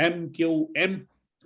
MQM,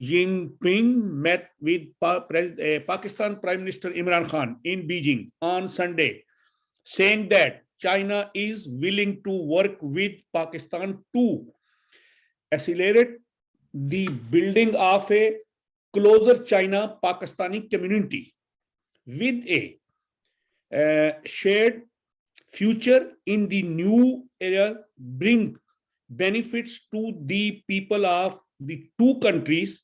Jinping met with Pakistan Prime Minister Imran Khan in Beijing on Sunday, saying that China is willing to work with Pakistan to accelerate the building of a closer China-Pakistani community with a shared future in the new era, bring benefits to the people of the two countries,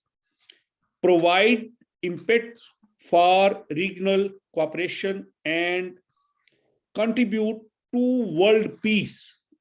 provide impetus for regional cooperation and contribute to world peace।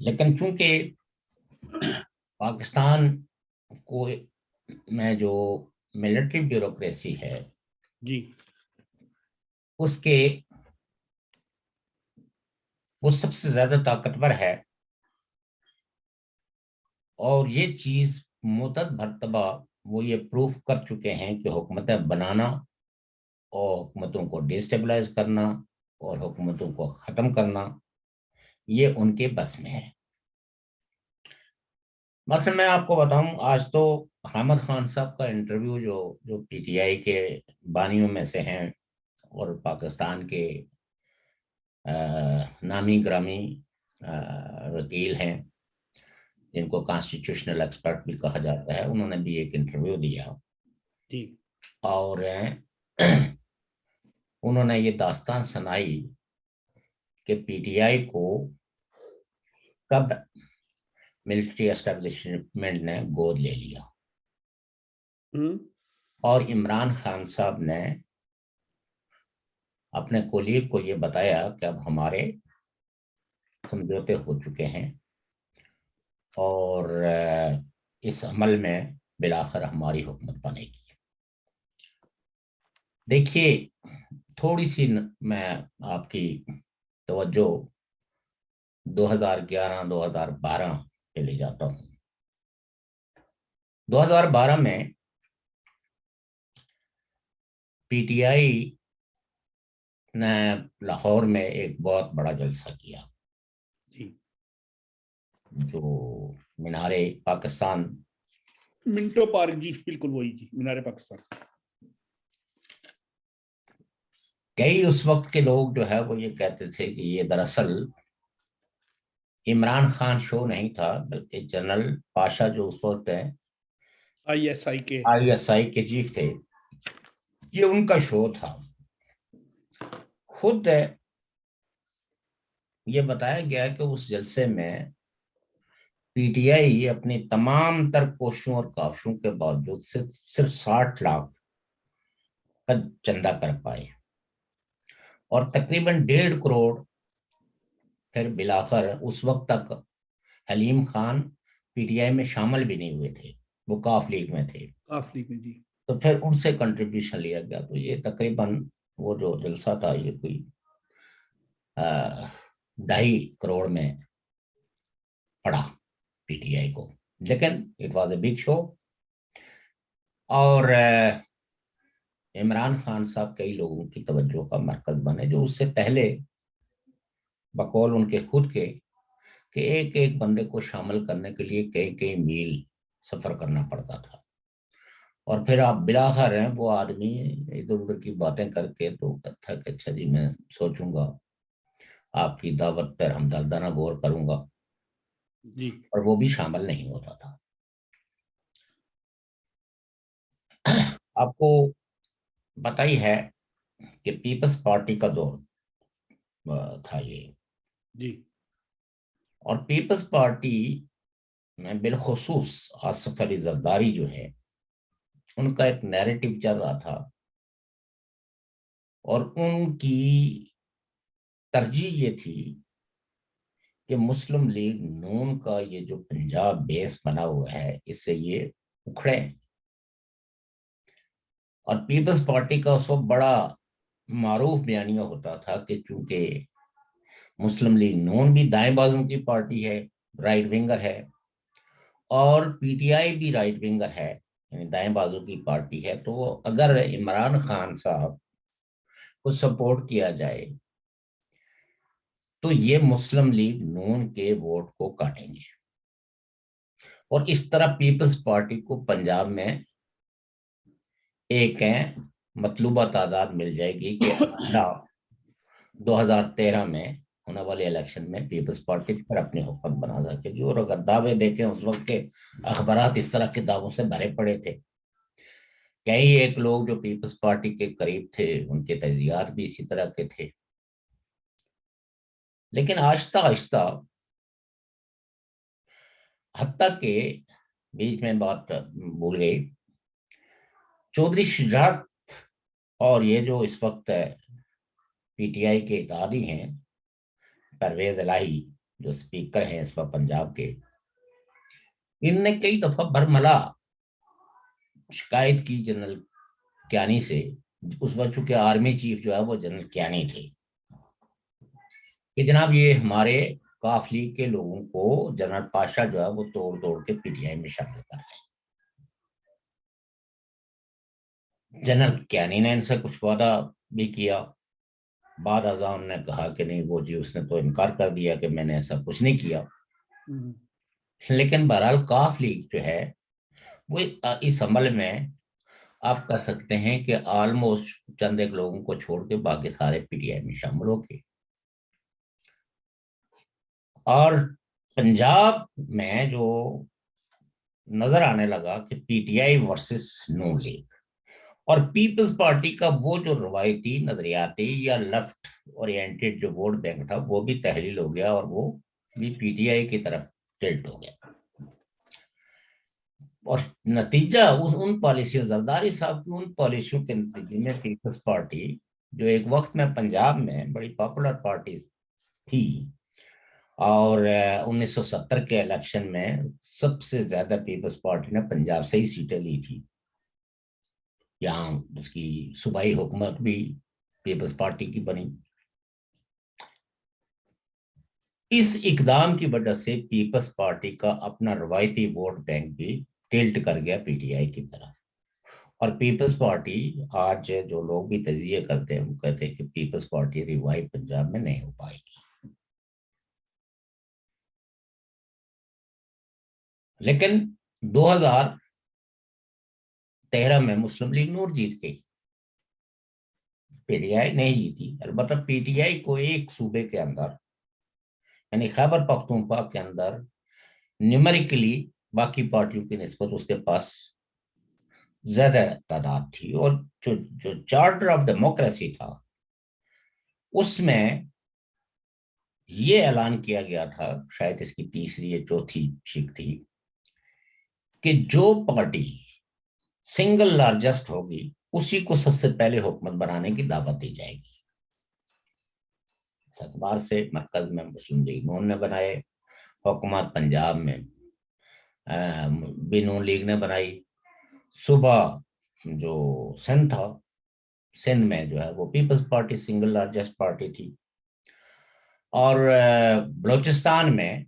لیکن چونکہ پاکستان کو میں جو military bureaucracy ہے جی اس کے وہ سب سے زیادہ طاقتور ہے، اور یہ چیز متعدد مرتبہ وہ یہ پروف کر چکے ہیں کہ حکومتیں بنانا اور حکومتوں کو ڈیسٹیبلائز کرنا اور حکومتوں کو ختم کرنا یہ ان کے بس میں ہے۔ مثلا میں آپ کو بتاؤں، آج تو حامد خان صاحب کا انٹرویو جو پی ٹی آئی کے بانیوں میں سے ہیں اور پاکستان کے نامی گرامی وکیل ہیں جن کو کانسٹیٹیوشنل ایکسپرٹ بھی کہا جاتا ہے، انہوں نے بھی ایک انٹرویو دیا جی اور انہوں نے یہ داستان سنائی کہ پی ٹی آئی کو کب ملٹری اسٹیبلشمنٹ نے گود لے لیا، اور عمران خان صاحب نے اپنے کولیگ کو یہ بتایا کہ اب ہمارے سمجھوتے ہو چکے ہیں اور اس عمل میں بالآخر ہماری حکومت بنے گی۔ دیکھیے، تھوڑی سی میں آپ کی توجہ 2011-2012 پہ لے جاتا ہوں۔ 2012 میں پی ٹی آئی نے لاہور میں ایک بہت بڑا جلسہ کیا جی جو مینار پاکستان، منٹو پارک، جی بالکل وہی، جی مینار پاکستان۔ کئی اس وقت کے لوگ جو ہے وہ یہ کہتے تھے کہ یہ دراصل عمران خان شو نہیں تھا، بلکہ جنرل پاشا جو اس وقت آئی ایس آئی کے چیف تھے، یہ ان کا شو تھا۔ خود یہ بتایا گیا کہ اس جلسے میں پی ٹی آئی اپنی تمام تر کوششوں اور کاوشوں کے باوجود صرف 60 لاکھ کا چندہ کر پائے، اور تقریباً 1.5 کروڑ پھر بلاخر اس وقت تک حلیم خان پی ٹی آئی میں شامل بھی نہیں ہوئے تھے، وہ کاف لیگ میں تھے، کاف لیگ میں، جی۔ تو پھر ان سے کنٹریبیوشن لیا گیا، تو یہ تقریباً وہ جو جلسہ تھا یہ کوئی 2.5 کروڑ میں پڑا پی ٹی آئی کو، لیکن اٹ واز اے بگ شو۔ اور عمران خان صاحب کئی لوگوں کی توجہ کا مرکز بنے، جو اس سے پہلے بقول ان کے خود کے کہ ایک ایک بندے کو شامل کرنے کے لیے کئی میل سفر کرنا پڑتا تھا، اور پھر آپ بلاخر ہیں وہ آدمی ادھر ادھر کی باتیں کر کے تو کہتا کہ اچھا جی میں سوچوں گا، آپ کی دعوت پر ہمدردانہ غور کروں گا، جی اور وہ بھی شامل نہیں ہوتا تھا۔ آپ کو پتہ ہی ہے کہ پیپلز پارٹی کا دور تھا یہ، جی اور پیپلز پارٹی میں بالخصوص آصف علی زرداری جو ہے ان کا ایک نیریٹو چل رہا تھا، اور ان کی ترجیح یہ تھی کہ مسلم لیگ نون کا یہ جو پنجاب بیس بنا ہوا ہے اس سے یہ اکھڑے، اور پیپلز پارٹی کا اس وقت بڑا معروف بیانیہ ہوتا تھا کہ چونکہ مسلم لیگ نون بھی دائیں بازو کی پارٹی ہے، رائٹ ونگر ہے، اور پی ٹی آئی بھی رائٹ ونگر ہے، یعنی دائیں بازو کی پارٹی ہے، تو اگر عمران خان صاحب کو سپورٹ کیا جائے تو یہ مسلم لیگ نون کے ووٹ کو کاٹیں گے، اور اس طرح پیپلز پارٹی کو پنجاب میں ایک مطلوبہ تعداد مل جائے گی کہ 2013 میں ہونے والے الیکشن میں پیپلز پارٹی پھر اپنی حکومت بنا سکے گی۔ اور اگر دعوے دیکھیں اس وقت کے اخبارات اس طرح کے دعووں سے بھرے پڑے تھے، کئی ایک لوگ جو پیپلز پارٹی کے قریب تھے ان کے تجزیات بھی اسی طرح کے تھے، لیکن آہستہ آہستہ حتیٰ کہ بیچ میں بات بھول گئی، چودھری شجاعت اور یہ جو اس وقت پی ٹی آئی کے اتحادی ہیں پرویز الہی، جو اسپیکر ہیں اس وقت پنجاب کے، ان نے کئی دفعہ برملا شکایت کی جنرل کیانی سے، اس وقت چونکہ آرمی چیف جو ہے وہ جنرل کیانی تھے، کہ جناب یہ ہمارے کاف لیگ کے لوگوں کو جنرل پاشا جو ہے وہ توڑ توڑ کے پی ٹی آئی میں شامل کر رہے ہیں۔ جنرل کیانی نے ان سے کچھ وعدہ بھی کیا، بعد ازاں نے کہا کہ نہیں وہ جی اس نے تو انکار کر دیا کہ میں نے ایسا کچھ نہیں کیا۔ لیکن بہرحال کاف لیگ جو ہے وہ اس عمل میں آپ کہہ سکتے ہیں کہ آلموسٹ چند ایک لوگوں کو چھوڑ کے باقی سارے پی ٹی آئی میں شامل ہو گئے۔ اور پنجاب میں جو نظر آنے لگا کہ P T I versus Noon League, اور پیپلز پارٹی کا وہ جو روایتی نظریاتی یا لیفٹ اورینٹڈ جو ووٹ بینک تھا وہ بھی تحلیل ہو گیا، اور وہ بھی پی ٹی آئی کی طرف ٹلٹ ہو گیا۔ اور نتیجہ ان پالیسیوں، زرداری صاحب کی ان پالیسیوں کے نتیجے میں پیپلز پارٹی جو ایک وقت میں پنجاب میں بڑی پاپولر پارٹی تھی، اور 1970 کے الیکشن میں سب سے زیادہ پیپلز پارٹی نے پنجاب سے ہی سیٹیں لی تھی، یہاں اس کی صوبائی حکومت بھی پیپلز پارٹی کی بنی۔ اس اقدام کی وجہ سے پیپلز پارٹی کا اپنا روایتی ووٹ بینک بھی ٹلٹ کر گیا پی ٹی آئی کی طرف، اور پیپلز پارٹی آج جو لوگ بھی تجزیہ کرتے ہیں وہ کہتے ہیں کہ پیپلز پارٹی ریوائو پنجاب میں نہیں ہو پائے گی۔ لیکن 2013 میں مسلم لیگ نور جیت گئی، پی ٹی آئی نہیں جیتی۔ البتہ پی ٹی آئی کو ایک صوبے کے اندر یعنی خیبر پختونخوا کے اندر نیومیریکلی باقی پارٹیوں کی نسبت اس کے پاس زیادہ تعداد تھی، اور جو چارٹر آف ڈیموکریسی تھا اس میں یہ اعلان کیا گیا تھا، شاید اس کی تیسری یا چوتھی شق تھی، کہ جو پارٹی سنگل لارجسٹ ہوگی اسی کو سب سے پہلے حکومت بنانے کی دعوت دی جائے گی۔ اس اعتبار سے مرکز میں مسلم لیگ نون نے بنائے حکومت، پنجاب میں بھی نون لیگ نے بنائی، صوبہ جو سندھ تھا، سندھ میں جو ہے وہ Peoples Party single largest party تھی، اور بلوچستان میں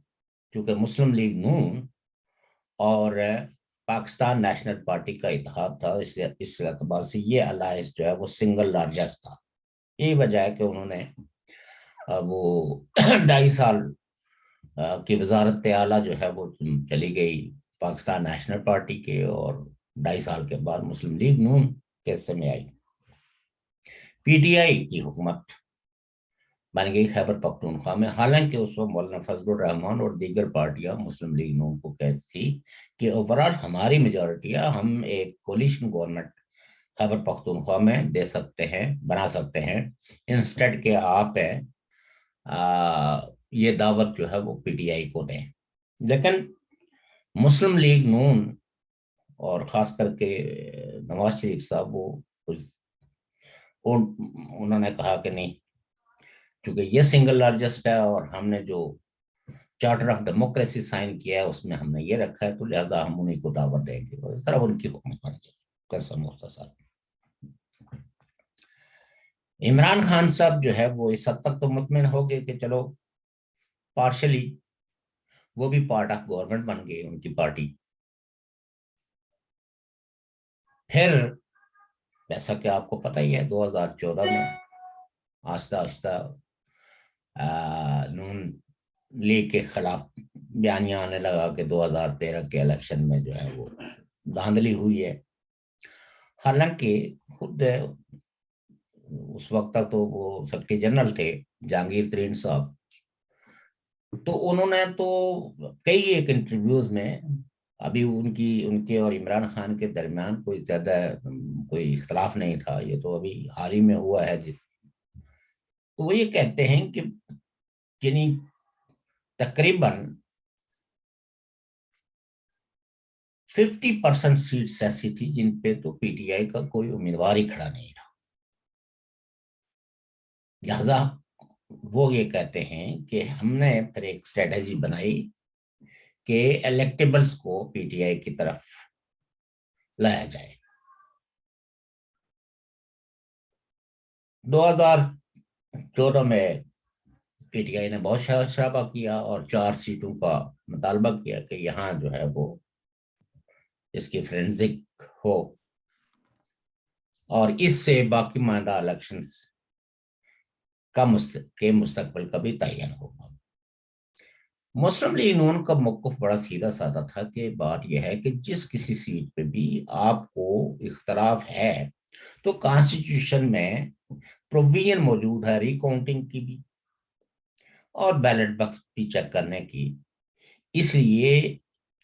چونکہ مسلم لیگ نون اور پاکستان نیشنل پارٹی کا اتحاد تھا، اس اعتبار سے یہ الائنس جو ہے وہ سنگل لارجسٹ تھا۔ یہی وجہ ہے کہ انہوں نے وہ 2.5 سال کی وزارت اعلیٰ جو ہے وہ چلی گئی پاکستان نیشنل پارٹی کے، اور 2.5 سال کے بعد مسلم لیگ نون کے حصے میں آئی۔ پی ٹی آئی کی حکومت بن گئی خیبر پختونخوا میں، حالانکہ اس وقت مولانا فضل الرحمان اور دیگر پارٹیاں مسلم لیگ نون کو کہتی تھی کہ اوورال ہماری میجورٹی ہے، ہم ایک کولیشن گورنمنٹ خیبر پختونخوا میں دے سکتے ہیں، بنا سکتے ہیں، انسٹیڈ کہ آپ یہ دعوت جو ہے وہ پی ٹی آئی کو دیں۔ لیکن مسلم لیگ نون اور خاص کر کے نواز شریف صاحب انہوں نے کہا کہ نہیں، کیونکہ یہ سنگل لارجسٹ ہے اور ہم نے جو چارٹر آف ڈیموکریسی سائن کیا ہے اس میں ہم نے یہ رکھا ہے، تو لہذا ہم انہیں کو دعوت دیں گے، اور اس طرح ان کی حکومت بن گئی۔ کیسا مختصر عمران خان صاحب جو ہے وہ اس حد تک تو مطمئن ہو گئے کہ چلو پارشلی وہ بھی پارٹ آف گورنمنٹ بن گئے ان کی پارٹی۔ پھر جیسا کہ آپ کو پتہ ہی ہے 2014 میں آہستہ آہستہ نون لیگ کے خلاف بیانیہ آنے لگا کہ 2013 کے الیکشن میں جو ہے وہ دھاندلی ہوئی ہے۔ حالانکہ خود اس وقت تک تو وہ سیکرٹری جنرل تھے جہانگیر ترین صاحب، تو انہوں نے تو کئی ایک انٹرویوز میں ابھی ان کے اور عمران خان کے درمیان کوئی زیادہ کوئی اختلاف نہیں تھا، یہ تو ابھی حال ہی میں ہوا ہے، تو وہ یہ کہتے ہیں کہ یعنی تقریباً 50% سیٹس ایسی تھی جن پہ تو پی ٹی آئی کا کوئی امیدوار ہی کھڑا نہیں تھا، لہذا وہ یہ کہتے ہیں کہ ہم نے پھر ایک اسٹریٹجی بنائی کہ الیکٹیبلز کو پی ٹی آئی کی طرف لایا جائے. 2014 میں پی ٹی آئی نے بہت شرابہ کیا اور 4 سیٹوں کا مطالبہ کیا کہ یہاں جو ہے وہ اس کی فرینزک ہو اور اس سے باقی ماندہ الیکشن کے مستقبل کا بھی تعین ہوگا. مسلم لیگ نون کا موقف بڑا سیدھا سادہ تھا کہ بات یہ ہے کہ جس کسی سیٹ پہ بھی آپ کو اختلاف ہے تو کانسٹیٹیوشن میں پروویژن موجود ہے ری کاؤنٹنگ کی بھی اور بیلٹ باکس بھی چیک کرنے کی. اس لیے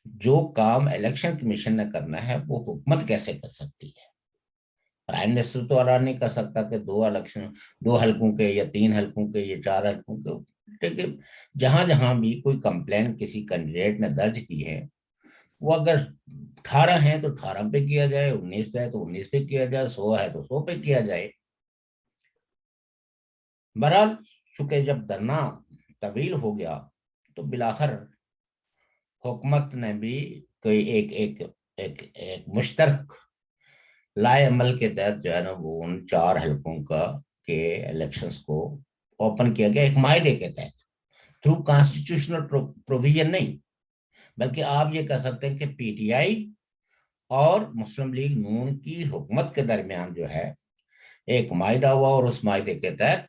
جو کام الیکشن کمیشن نے کرنا ہے وہ حکومت کیسے کر سکتی ہے. پرائم منسٹر تو اعلان نہیں کر سکتا کہ 2 حلقوں کے یا 3 حلقوں کے یا 4 حلقوں کے. لیکن جہاں جہاں بھی کوئی کمپلین کسی کینڈیڈیٹ نے درج کی ہے وہ اگر 18 ہیں تو 18 پہ کیا جائے, 19 پہ ہے تو 19 پہ کیا جائے, 100 ہے تو 100 پہ کیا جائے. بہرحال چونکہ جب دھرنا طویل ہو گیا تو بالآخر حکومت نے بھی کوئی ایک مشترک لائے عمل کے تحت جو ہے نا وہ ان 4 حلقوں کا کے الیکشنز کو اوپن کیا گیا ایک معاہدے کے تحت, تھرو کانسٹیٹیوشنل پروویژن نہیں, بلکہ آپ یہ کہہ سکتے ہیں کہ پی ٹی آئی اور مسلم لیگ نون کی حکومت کے درمیان جو ہے ایک معاہدہ ہوا اور اس معاہدے کے تحت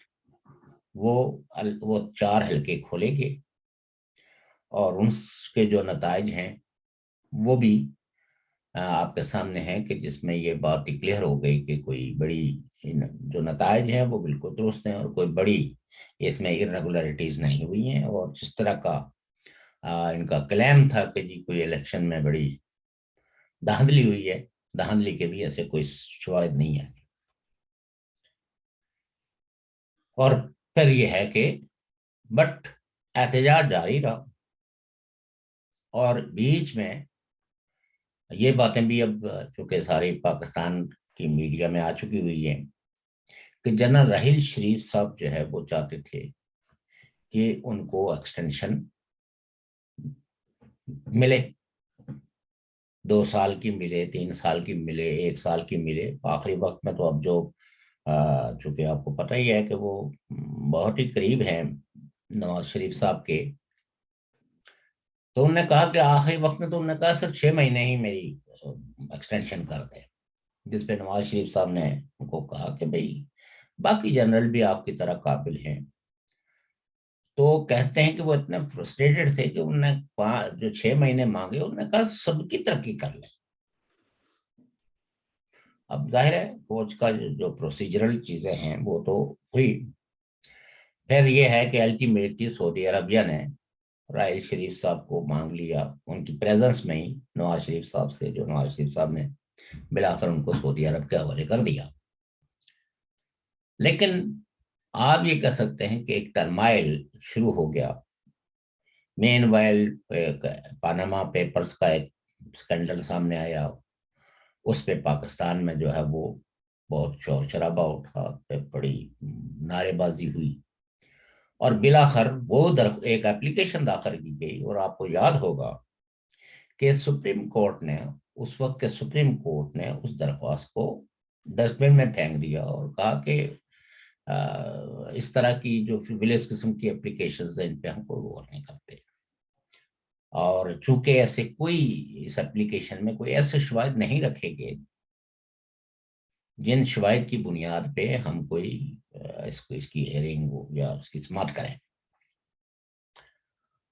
وہ 4 حلقے کھولے گئے اور ان کے جو نتائج ہیں وہ بھی آپ کے سامنے ہیں کہ جس میں یہ بات کلیئر ہو گئی کہ کوئی بڑی جو نتائج ہیں وہ بالکل درست ہیں اور کوئی بڑی اس میں irregularities نہیں ہوئی ہیں. اور جس طرح کا ان کا کلیم تھا کہ جی کوئی الیکشن میں بڑی دھاندلی ہوئی ہے, دھاندلی کے بھی ایسے کوئی شواہد نہیں آئے. اور پھر یہ ہے کہ بٹ احتجاج جاری رہا اور بیچ میں یہ باتیں بھی اب چونکہ ساری پاکستان کی میڈیا میں آ چکی ہوئی ہیں کہ جنرل راحیل شریف صاحب جو ہے وہ چاہتے تھے کہ ان کو ایکسٹینشن ملے, 2 سال کی ملے, 3 سال کی ملے, 1 سال کی ملے. آخری وقت میں تو اب جو چونکہ آپ کو پتہ ہی ہے کہ وہ بہت ہی قریب ہیں نواز شریف صاحب کے, تو انہوں نے کہا کہ آخری وقت میں تو انہوں نے کہا صرف 6 مہینے ہی میری ایکسٹینشن کر دیں, جس پہ نواز شریف صاحب نے ان کو کہا کہ بھئی باقی جنرل بھی آپ کی طرح قابل ہیں. تو کہتے ہیں کہ وہ اتنے فرسٹریٹڈ تھے کہ انہوں نے جو 6 مہینے مانگے انہوں نے کہا سب کی ترقی کر لیں. اب ظاہر ہے فوج کا جو پروسیجرل چیزیں ہیں وہ تو ہوئی. پھر یہ ہے کہ الٹیمیٹلی سعودی عربیہ نے راحیل شریف صاحب کو مانگ لیا ان کی پریزنس میں ہی نواز شریف صاحب سے, جو نواز شریف صاحب نے بالآخر ان کو سعودی عرب کے حوالے کر دیا. لیکن آپ یہ کہہ سکتے ہیں کہ ایک ٹرمائل شروع ہو گیا. مین وائل پاناما پیپرز کا ایک سکینڈل سامنے آیا, اس پہ پاکستان میں جو ہے وہ بہت شور شرابہ اٹھا, بڑی نعرے بازی ہوئی اور بالآخر وہ ایک اپلیکیشن داخل کی گئی. اور آپ کو یاد ہوگا کہ سپریم کورٹ نے اس وقت کے سپریم کورٹ نے اس درخواست کو ڈسٹ بن میں پھینک دیا اور کہا کہ اس طرح کی جو ولیس قسم کی اپلیکیشنز ہیں ان پہ ہم کوئی غور نہیں کرتے. اور چونکہ ایسے کوئی اس اپلیکیشن میں کوئی ایسے شواہد نہیں رکھے گئے جن شواہد کی بنیاد پہ ہم کوئی اس کی ہیئرنگ یا اس کی سماعت کریں.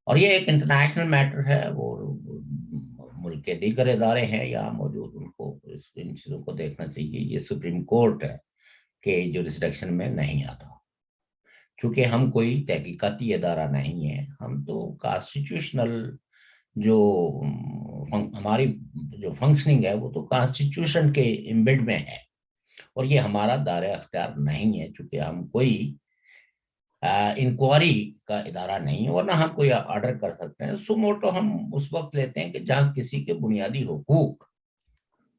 اور یہ ایک انٹرنیشنل میٹر ہے, وہ ملک کے دیگر ادارے ہیں یہاں موجود, ان کو ان چیزوں کو دیکھنا چاہیے. یہ سپریم کورٹ ہے کہ جورسڈکشن میں نہیں آتا, چونکہ ہم کوئی تحقیقاتی ادارہ نہیں ہے, ہم تو کانسٹیٹیوشنل جو ہماری جو فنکشننگ ہے وہ تو کانسٹیٹیوشن کے امبیڈ میں ہے اور یہ ہمارا دائرہ اختیار نہیں ہے, چونکہ ہم کوئی انکوائری کا ادارہ نہیں, ورنہ ہم کوئی آرڈر کر سکتے ہیں. سو موٹو ہم اس وقت لیتے ہیں کہ جہاں کسی کے بنیادی حقوق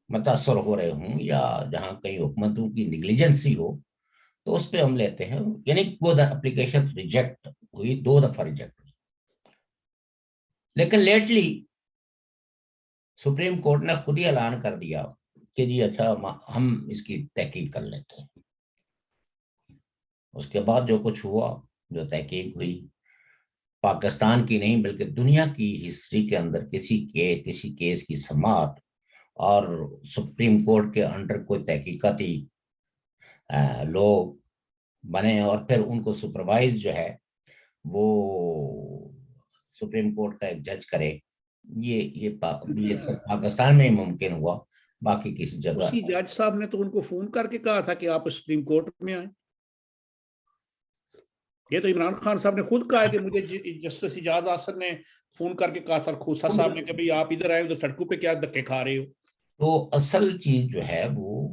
متاثر ہو رہے ہوں یا جہاں کئی حکومتوں کی نیگلیجنسی ہو تو اس پہ ہم لیتے ہیں، یعنی وہ اپلیکیشن ریجیکٹ ہوئی، 2 دفعہ ریجیکٹ ہوئی، لیکن لیٹلی سپریم کورٹ نے خود ہی اعلان کر دیا کہ جی اچھا ہم اس کی تحقیق کر لیتے ہیں۔ اس کے بعد جو کچھ ہوا، جو تحقیق ہوئی، پاکستان کی نہیں بلکہ دنیا کی ہسٹری کے اندر کسی کیس کی سماعت اور سپریم کورٹ کے انڈر کوئی تحقیقاتی لوگ بنے اور پھر ان کو سپروائز جو ہے وہ سپریم کورٹ کا ایک جج کرے، یہ صرف پاکستان میں ہی ممکن ہوا، باقی کسی جگہ۔ اسی جج صاحب نے تو ان کو فون کر کے کہا تھا کہ آپ سپریم کورٹ میں آئیں۔ یہ تو عمران خان صاحب نے خود کہا ہے کہ مجھے جسٹس اجاز احسن نے فون کر کے کہا تھا، خوسا صاحب نے کہ بھئی آپ ادھر آئے تو سڑکوں پہ کیا دھکے کھا رہے ہو۔ تو اصل چیز جو ہے وہ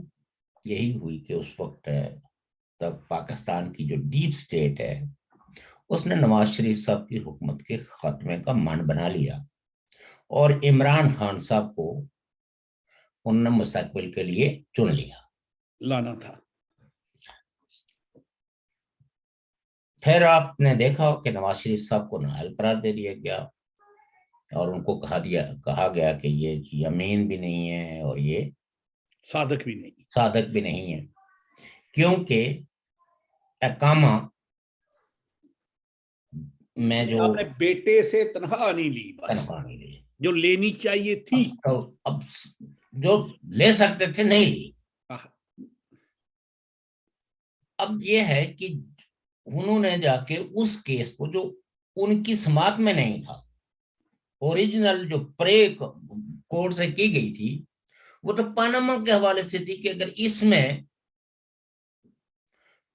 یہی ہوئی کہ اس وقت تک پاکستان کی جو ڈیپ سٹیٹ ہے اس نے نواز شریف صاحب کی حکومت کے خاتمے کا من بنا لیا، اور عمران خان صاحب کو انہوں نے مستقبل کے لیے چن لیا، لانا تھا۔ پھر آپ نے دیکھا کہ نواز شریف صاحب کو نااہل قرار دے دیا گیا، اور ان کو کہا گیا کہ یہ امین بھی نہیں ہے اور یہ صادق بھی نہیں ہے، کیونکہ اقامہ میں جو آپ نے بیٹے سے تنخواہ نہیں لی، بس جو لینی چاہیے تھی، اب جو لے سکتے تھے نہیں لی۔ اب یہ ہے کہ انہوں نے جا کے اس کیس کو جو ان کی سماعت میں نہیں تھا، اوریجنل جو پرے کورٹ سے کی گئی تھی وہ تو پاناما کے حوالے سے تھی کہ اگر اس میں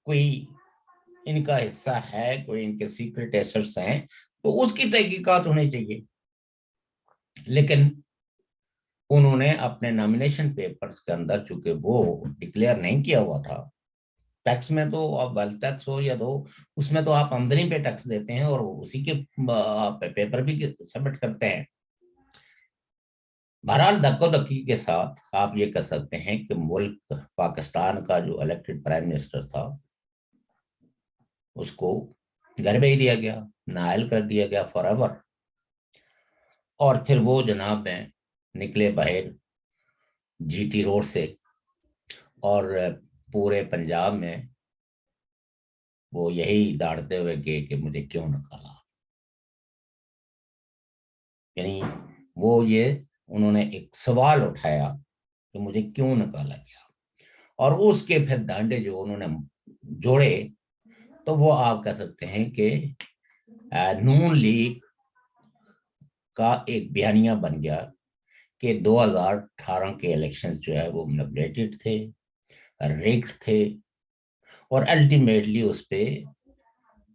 کوئی ان کا حصہ ہے، کوئی ان کے سیکرٹ ایسٹس ہیں تو اس کی تحقیقات ہونی چاہیے، لیکن انہوں نے اپنے نامینیشن پیپرز کے اندر چونکہ وہ ڈکلیئر نہیں کیا ہوا تھا، ٹیکس میں تو آپ ویلتھ ٹیکس ہو یا دو، اس میں تو آپ آمدنی پہ ٹیکس دیتے ہیں اور اسی کے پیپر بھی سبمٹ کرتے ہیں۔ بہرحال دھکو دھکی کے ساتھ آپ یہ کہہ سکتے ہیں کہ ملک پاکستان کا جو الیکٹڈ پرائم منسٹر تھا اس کو گھر بھیج دیا گیا، نااہل کر دیا گیا فار ایور، اور پھر وہ جناب میں نکلے باہر جی ٹی روڈ سے، اور پورے پنجاب میں وہ یہی داڑتے ہوئے گئے کہ مجھے کیوں نکالا، یعنی وہ یہ انہوں نے ایک سوال اٹھایا کہ مجھے کیوں نکالا گیا، اور اس کے پھر ڈانڈے جو انہوں نے جوڑے تو وہ آپ کہہ سکتے ہیں کہ نون لیگ کا ایک بیانیہ بن گیا کہ 2018 کے الیکشن جو ہے وہ مینپولیٹڈ تھے، ریگڈ تھے، اور الٹیمیٹلی اس پہ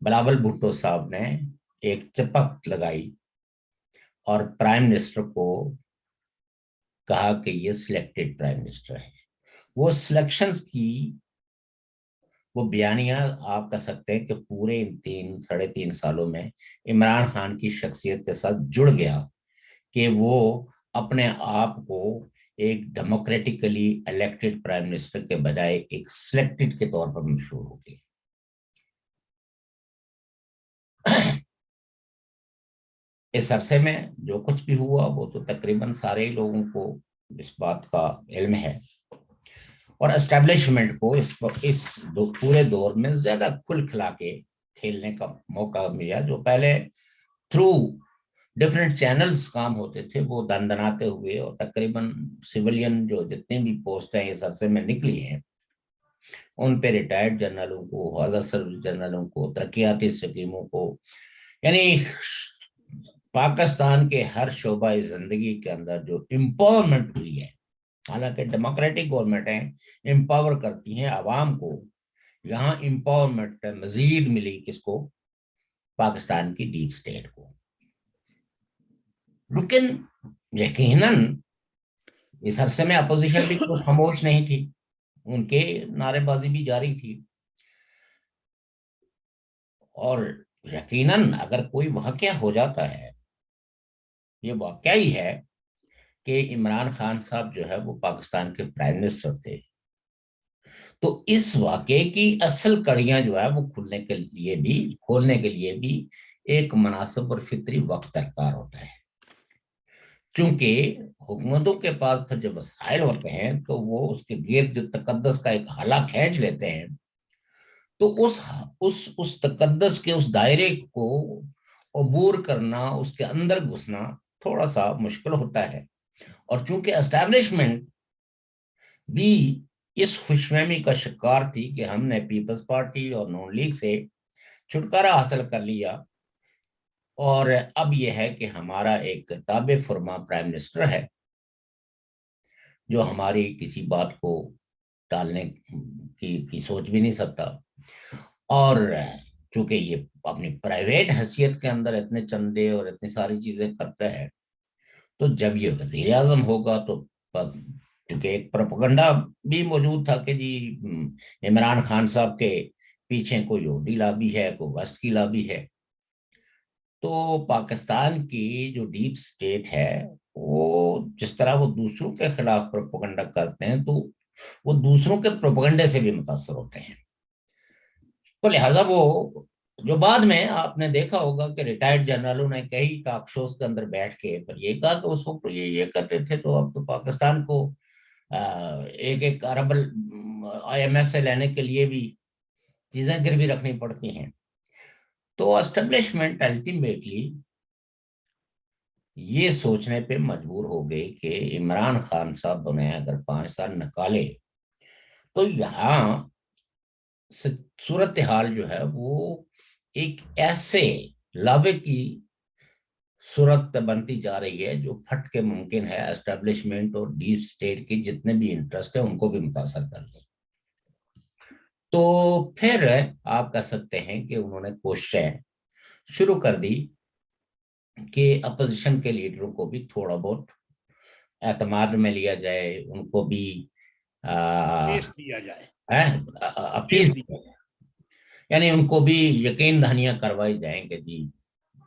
بلاول بھٹو صاحب نے ایک چپک لگائی اور پرائم منسٹر کو کہا کہ یہ سلیکٹڈ پرائم منسٹر ہے۔ وہ سلیکشنز کی وہ بیانیہ آپ کہہ سکتے ہیں کہ پورے 3.5 سالوں میں عمران خان کی شخصیت کے ساتھ جڑ گیا کہ وہ اپنے آپ کو ایک ڈیموکریٹکلی الیکٹڈ پرائم منسٹر کے بجائے ایک سلیکٹڈ کے طور پر مشہور ہو گئی۔ اس عرصے میں جو کچھ بھی ہوا وہ تو تقریباً سارے لوگوں کو اس بات کا علم ہے، اور اسٹیبلشمنٹ کو اس پورے دور میں زیادہ کھل کھلا کے کھیلنے کا موقع ملا۔ جو پہلے تھرو ڈفرینٹ چینلز کام ہوتے تھے وہ دندناتے ہوئے، اور تقریباً سویلین جو جتنے بھی پوسٹیں اس عرصے میں نکلی ہیں ان پہ ریٹائرڈ جنرلوں کو، حاضر سروس جنرلوں کو، ترقیاتی اسکیموں کو، یعنی پاکستان کے ہر شعبہ زندگی کے اندر جو امپاورمنٹ ہوئی ہے، حالانکہ ڈیموکریٹک گورنمنٹیں امپاور کرتی ہیں عوام کو، یہاں امپاورمنٹ مزید ملی کس کو؟ پاکستان کی ڈیپ سٹیٹ کو۔ لیکن یقیناً اس عرصے میں اپوزیشن بھی کچھ خاموش نہیں تھی، ان کے نعرے بازی بھی جاری تھی، اور یقیناً اگر کوئی واقعہ ہو جاتا ہے، یہ واقعہ ہی ہے کہ عمران خان صاحب جو ہے وہ پاکستان کے پرائم منسٹر تھے، تو اس واقعے کی اصل کڑیاں جو ہے وہ کھولنے کے لیے بھی ایک مناسب اور فطری وقت درکار ہوتا ہے. چونکہ حکومتوں کے پاس پھر جب وسائل ہوتے ہیں تو وہ اس کے گرد جو تقدس کا ایک حلقہ کھینچ لیتے ہیں، تو اس تقدس کے اس دائرے کو عبور کرنا، اس کے اندر گھسنا تھوڑا سا مشکل ہوتا ہے. اور چونکہ اسٹیبلشمنٹ بھی اس خوش فہمی کا شکار تھی کہ ہم نے پیپلز پارٹی اور نون لیگ سے چھٹکارا حاصل کر لیا، اور اب یہ ہے کہ ہمارا ایک تابع فرما پرائم منسٹر ہے جو ہماری کسی بات کو ٹالنے کی سوچ بھی نہیں سکتا. اور چونکہ یہ اپنی پرائیویٹ حیثیت کے اندر اتنے چندے اور اتنی ساری چیزیں کرتا ہے، تو جب یہ وزیر اعظم ہوگا تو کیونکہ ایک پروپیگنڈا بھی موجود تھا کہ جی عمران خان صاحب کے پیچھے کوئی یہودی لابی ہے، کوئی ویسٹ کی لابی ہے. تو پاکستان کی جو ڈیپ سٹیٹ ہے وہ جس طرح وہ دوسروں کے خلاف پروپیگنڈا کرتے ہیں تو وہ دوسروں کے پروپیگنڈے سے بھی متاثر ہوتے ہیں. تو لہٰذا وہ جو بعد میں آپ نے دیکھا ہوگا کہ ریٹائرڈ جنرلوں نے کئی ٹاک شوز کے اندر بیٹھ کے پر یہ کہا کہ اس وقت یہ کرتے تھے، تو اب تو پاکستان کو ایک ارب آئی ایم ایف سے لینے کے لیے بھی چیزیں گروی رکھنی پڑتی ہیں. تو اسٹیبلشمنٹ الٹیمیٹلی یہ سوچنے پہ مجبور ہو گئی کہ عمران خان صاحب نے اگر 5 سال نکالے تو یہاں صورتحال جو ہے وہ ایک ایسے لاوے کی صورت بنتی جا رہی ہے جو پھٹ کے ممکن ہے اسٹیبلشمنٹ اور ڈیپ سٹیٹ کی جتنے بھی انٹرسٹ ہیں ان کو بھی متاثر کر لے. تو پھر آپ کہہ سکتے ہیں کہ انہوں نے کوششیں شروع کر دی کہ اپوزیشن کے لیڈروں کو بھی تھوڑا بہت اعتماد میں لیا جائے، ان کو بھی دیا جائے، اپیز یعنی ان کو بھی یقین دہانیاں کروائی جائیں کہ جی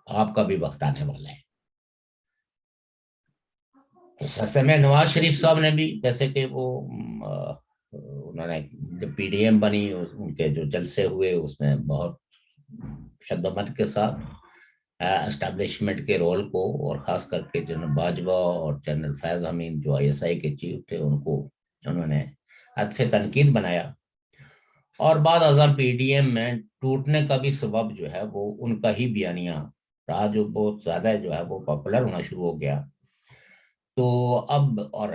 آپ کا بھی وقت آنے والا ہے. تو سر سے نواز شریف صاحب نے بھی جیسے کہ وہ انہوں نے جب پی ڈی ایم بنی ان کے جو جلسے ہوئے اس میں بہت شد و مت کے ساتھ اسٹیبلشمنٹ کے رول کو اور خاص کر کے جنرل باجوہ اور جنرل فیض حمید جو آئی ایس آئی کے چیف تھے ان کو انہوں نے ہدف تنقید بنایا. اور بعد ازاں پی ڈی ایم میں ٹوٹنے کا بھی سبب جو ہے وہ ان کا ہی بیانیہ رہا جو بہت زیادہ جو ہے وہ پاپولر ہونا شروع ہو گیا. تو اب اور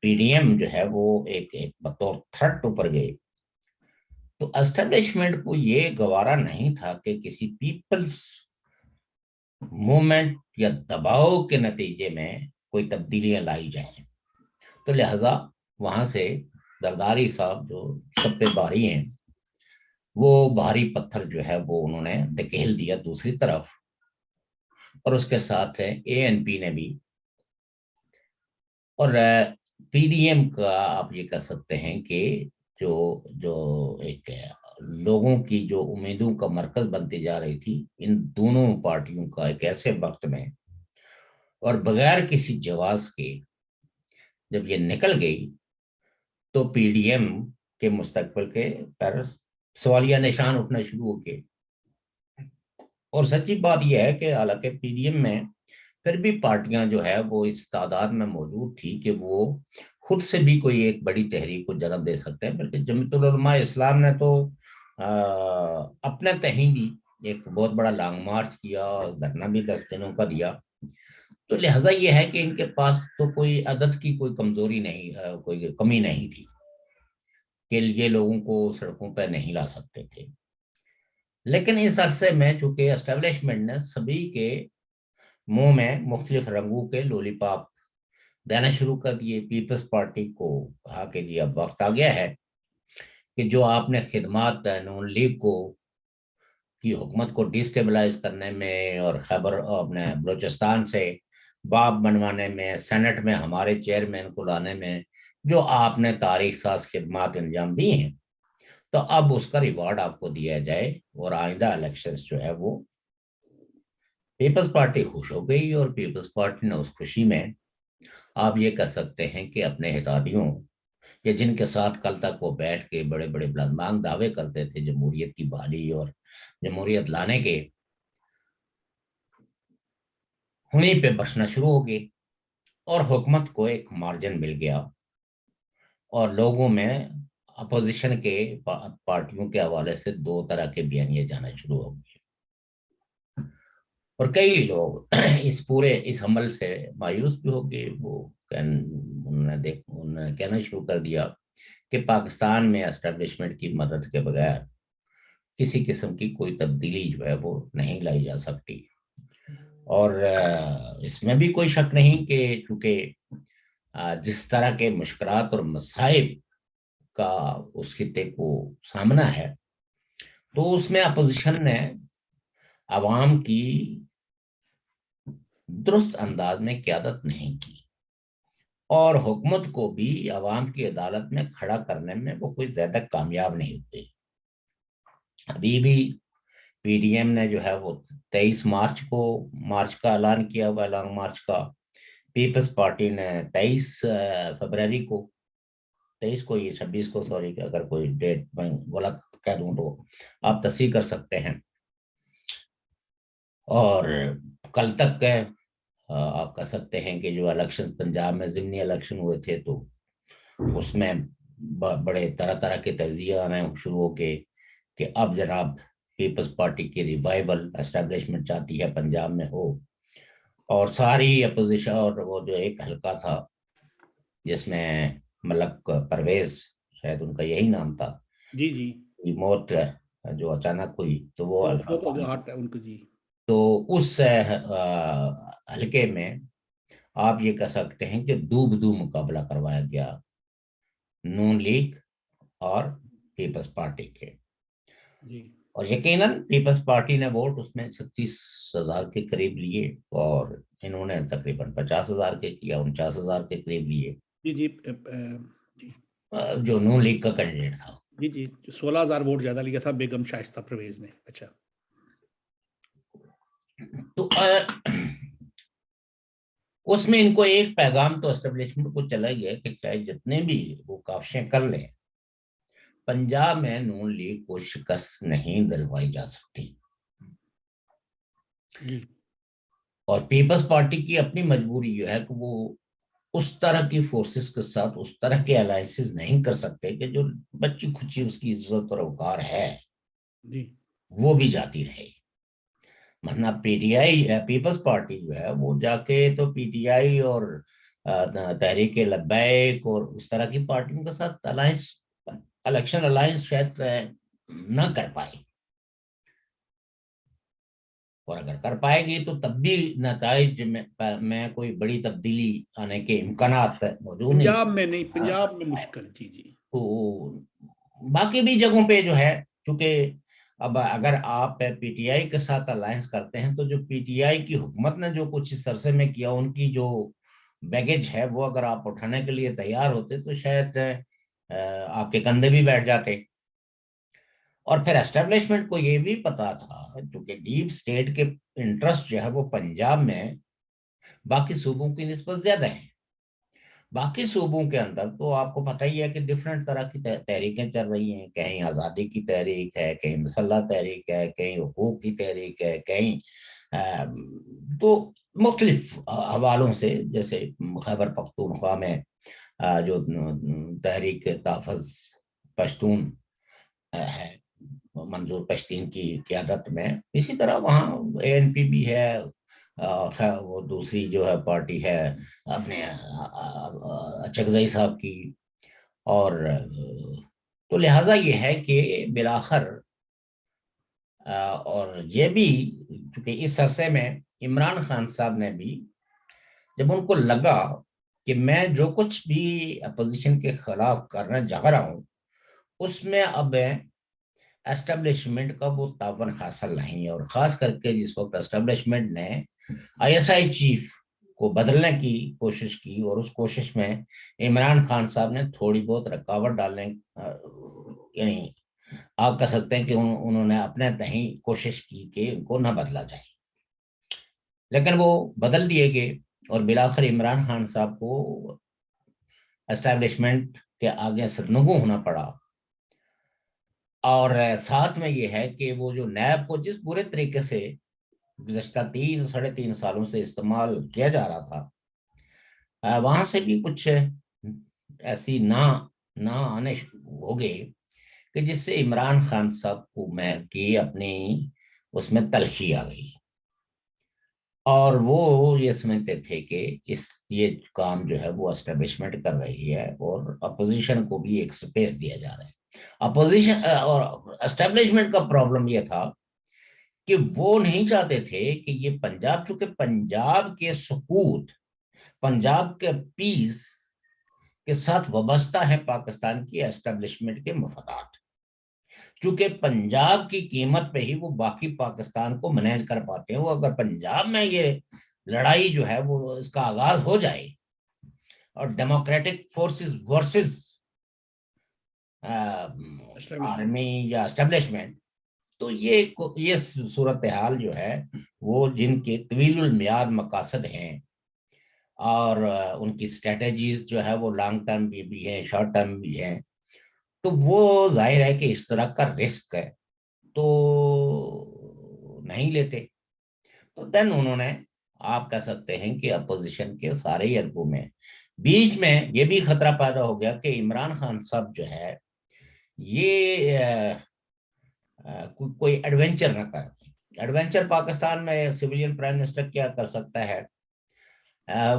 پی ڈی ایم جو ہے وہ ایک بطور تھرٹ اوپر گئے. تو اسٹیبلشمنٹ کو یہ گوارا نہیں تھا کہ کسی پیپلز موومنٹ یا دباؤ کے نتیجے میں کوئی تبدیلیاں لائی جائیں. تو لہذا وہاں سے زرداری صاحب جو سب پہ بھاری ہیں وہ بھاری پتھر جو ہے وہ انہوں نے دھکیل دیا دوسری طرف. اور اس کے ساتھ اے این پی نے بھی، اور پی ڈی ایم کا آپ یہ کہہ سکتے ہیں کہ جو ایک لوگوں کی جو امیدوں کا مرکز بنتی جا رہی تھی ان دونوں پارٹیوں کا ایک ایسے وقت میں اور بغیر کسی جواز کے جب یہ نکل گئی تو پی ڈی ایم کے مستقبل کے پر سوالیہ نشان اٹھنا شروع ہو گئے. اور سچی بات یہ ہے کہ حالانکہ پی ڈی ایم میں پھر بھی پارٹیاں جو ہے وہ اس تعداد میں موجود تھی کہ وہ خود سے بھی کوئی ایک بڑی تحریک کو جنم دے سکتے ہیں، بلکہ جمعیت العلماء اسلام نے تو اپنے تہیں بھی ایک بہت بڑا لانگ مارچ کیا اور دھرنا بھی 10 دنوں کا دیا. تو لہذا یہ ہے کہ ان کے پاس تو کوئی عدد کی کوئی کمزوری نہیں، کوئی کمی نہیں تھی کہ یہ لوگوں کو سڑکوں پہ نہیں لا سکتے تھے. لیکن اس عرصے میں چونکہ اسٹیبلشمنٹ نے سبھی کے منہ میں مختلف رنگوں کے لولی پاپ دینا شروع کر دیے. پیپلز پارٹی کو کہا کہ جی اب وقت آ گیا ہے کہ جو آپ نے خدمات نون لیگ کو کی حکومت کو ڈیسٹیبلائز کرنے میں اور خیبر اپنے بلوچستان سے باب بنوانے میں، سینٹ میں ہمارے چیئرمین کو لانے میں جو آپ نے تاریخ ساز خدمات انجام دی ہیں، تو اب اس کا ریوارڈ آپ کو دیا جائے. اور آئندہ الیکشنز جو ہے وہ پیپلز پارٹی خوش ہو گئی، اور پیپلز پارٹی نے اس خوشی میں آپ یہ کہہ سکتے ہیں کہ اپنے اتحادیوں کہ جن کے ساتھ کل تک وہ بیٹھ کے بڑے بڑے بلندمانگ دعوے کرتے تھے جمہوریت کی بحالی اور جمہوریت لانے کے، انہیں پہ بسنا شروع ہو گئے اور حکومت کو ایک مارجن مل گیا، اور لوگوں میں اپوزیشن کے پارٹیوں کے حوالے سے دو طرح کے بیانیے جانا شروع ہو گئے، اور کئی لوگ اس عمل سے مایوس بھی ہو گئے۔ وہ انہوں نے کہنا شروع کر دیا کہ پاکستان میں اسٹیبلشمنٹ کی مدد کے بغیر کسی قسم کی کوئی تبدیلی جو ہے وہ نہیں لائی جا سکتی، اور اس میں بھی کوئی شک نہیں کہ چونکہ جس طرح کے مشکلات اور مصائب کا اس خطے کو سامنا ہے، تو اس میں اپوزیشن نے عوام کی درست انداز میں قیادت نہیں کی، اور حکومت کو بھی عوام کی عدالت میں کھڑا کرنے میں وہ کوئی زیادہ کامیاب نہیں ہوتے۔ ابھی بھی پی ڈی ایم نے جو ہے وہ 23 مارچ کا اعلان کیا ہوا، لانگ مارچ کا۔ پیپلز پارٹی نے 23 فروری کو، 23 کو، یہ 26 کو، سوری اگر کوئی ڈیٹ میں غلط کہہ دوں تو آپ تصحیح کر سکتے ہیں، اور کل تک آپ کہہ سکتے ہیں کہ جو الیکشن پنجاب میں ضمنی الیکشن ہوئے تھے تو اس میں بڑے طرح طرح کے تجزیے آنے شروع ہو گئے کہ اب جناب پیپلز پارٹی کی ریوائول اسٹیبلشمنٹ چاہتی ہے پنجاب میں ہو، اور ساری اپوزیشن، اور وہ جو ایک حلقہ تھا جس میں ملک پرویز، شاید ان کا یہی نام تھا، جی جی، موت جو اچانک ہوئی، تو وہ ان کو جی، تو اس حلقے میں آپ یہ کہہ سکتے ہیں کہ دو بدو مقابلہ کروایا گیا نون لیگ اور پیپلز پارٹی کے، جی، اور یقیناً پیپلز پارٹی نے ووٹ اس میں 36,000 کے قریب لیے، اور انہوں نے تقریباً 50,000 کے کیا، 49,000 کے قریب لیے جی جی جی جو نون لیگ کا کینڈیڈیٹ تھا۔ جی جی 16,000 ووٹ زیادہ لیا تھا بیگم شائستہ پرویز نے۔ اچھا، تو اس میں ان کو ایک پیغام تو اسٹیبلشمنٹ کو چلا گیا کہ چاہے جتنے بھی وہ کاوشیں کر لیں، پنجاب میں نون لیگ کو شکست نہیں دلوائی جا سکتی، جی، اور پیپلز پارٹی کی اپنی مجبوری یہ ہے کہ وہ اس طرح کی فورسز کے ساتھ اس طرح کے الائنسز نہیں کر سکتے کہ جو بچی کھچی اس کی عزت اور وقار ہے جی، وہ بھی جاتی رہے، ورنہ P T I Peoples Party جو ہے وہ جا کے تو پی ٹی آئی اور تحریک لبیک اور اس طرح کی پارٹیوں کے ساتھ الائنس، الیکشن الائنس شاید نہ کر پائے، اور اگر کر پائے گی تو تب بھی نتائج میں کوئی بڑی تبدیلی آنے کے امکانات موجود نہیں۔ پنجاب میں نہیں، پنجاب میں مشکل، جی جی، تو باقی بھی جگہوں پہ جو ہے، چونکہ اب اگر آپ پی ٹی آئی کے ساتھ الائنس کرتے ہیں تو جو پی ٹی آئی کی حکومت نے جو کچھ اس عرصے میں کیا، ان کی جو بیگیج ہے وہ اگر آپ اٹھانے کے لیے تیار ہوتے تو شاید آپ کے کندھے بھی بیٹھ جاتے، اور پھر اسٹیبلشمنٹ کو یہ بھی پتا تھا کیونکہ ڈیپ سٹیٹ کے انٹرسٹ جو ہے وہ پنجاب میں باقی صوبوں کی نسبت زیادہ ہیں۔ باقی صوبوں کے اندر تو آپ کو پتہ ہی ہے کہ ڈفرینٹ طرح کی تحریکیں چل رہی ہیں، کہیں آزادی کی تحریک ہے، کہیں مسلح تحریک ہے، کہیں حقوق کی تحریک ہے، کہیں تو مختلف حوالوں سے، جیسے خیبر پختونخوا میں جو تحریک تحفظ پشتون ہے منظور پشتین کی قیادت میں، اسی طرح وہاں اے این پی بھی ہے، وہ دوسری جو ہے پارٹی ہے اپنے اچکزئی صاحب کی، اور تو لہٰذا یہ ہے کہ بالآخر اور یہ بھی چونکہ اس عرصے میں عمران خان صاحب نے بھی جب ان کو لگا کہ میں جو کچھ بھی اپوزیشن کے خلاف کرنا جا رہا ہوں اس میں اب اسٹیبلشمنٹ کا وہ تعاون حاصل نہیں، اور خاص کر کے جس وقت اسٹیبلشمنٹ نے آئی ایس آئی چیف کو بدلنے کی کوشش کی، اور اس کوشش میں عمران خان صاحب نے تھوڑی بہت رکاوٹ ڈالنے، یعنی آپ کہہ سکتے ہیں کہ انہوں نے اپنے تہیں کوشش کی کہ ان کو نہ بدلا جائے، لیکن وہ بدل دیے گئے، اور بالآخر عمران خان صاحب کو اسٹیبلشمنٹ کے آگے سرنگوں ہونا پڑا. اور ساتھ میں یہ ہے کہ وہ جو نیب کو جس برے طریقے سے گزشتہ 3-3.5 سالوں سے استعمال کیا جا رہا تھا، وہاں سے بھی کچھ ایسی نہ آنے ہو گئے کہ جس سے عمران خان صاحب کو کی اپنی اس میں تلخی آ گئی، اور وہ یہ سمجھتے تھے کہ یہ کام جو ہے وہ اسٹیبلشمنٹ کر رہی ہے اور اپوزیشن کو بھی ایک سپیس دیا جا رہا ہے. اپوزیشن اور اسٹیبلشمنٹ کا پرابلم یہ تھا کہ وہ نہیں چاہتے تھے کہ یہ پنجاب، چونکہ پنجاب کے سکوت، پنجاب کے پیس کے ساتھ وابستہ ہے پاکستان کی اسٹیبلشمنٹ کے مفادات، چونکہ پنجاب کی قیمت پہ ہی وہ باقی پاکستان کو مینیج کر پاتے ہیں. وہ اگر پنجاب میں یہ لڑائی جو ہے وہ اس کا آغاز ہو جائے اور ڈیموکریٹک فورسز ورسز آرمی یا اسٹیبلشمنٹ، تو یہ صورتحال جو ہے وہ جن کے طویل المیاد مقاصد ہیں اور ان کی اسٹریٹجیز جو ہے وہ لانگ ٹرم بھی ہیں، شارٹ ٹرم بھی ہیں، تو وہ ظاہر ہے کہ اس طرح کا رسک ہے تو نہیں لیتے. تو دین انہوں نے، آپ کہہ سکتے ہیں کہ اپوزیشن کے سارے حلقوں میں بیچ میں یہ بھی خطرہ پیدا ہو گیا کہ عمران خان صاحب جو ہے یہ کوئی ایڈونچر نہ کریں. ایڈونچر پاکستان میں سویلین پرائم منسٹر کیا کر سکتا ہے؟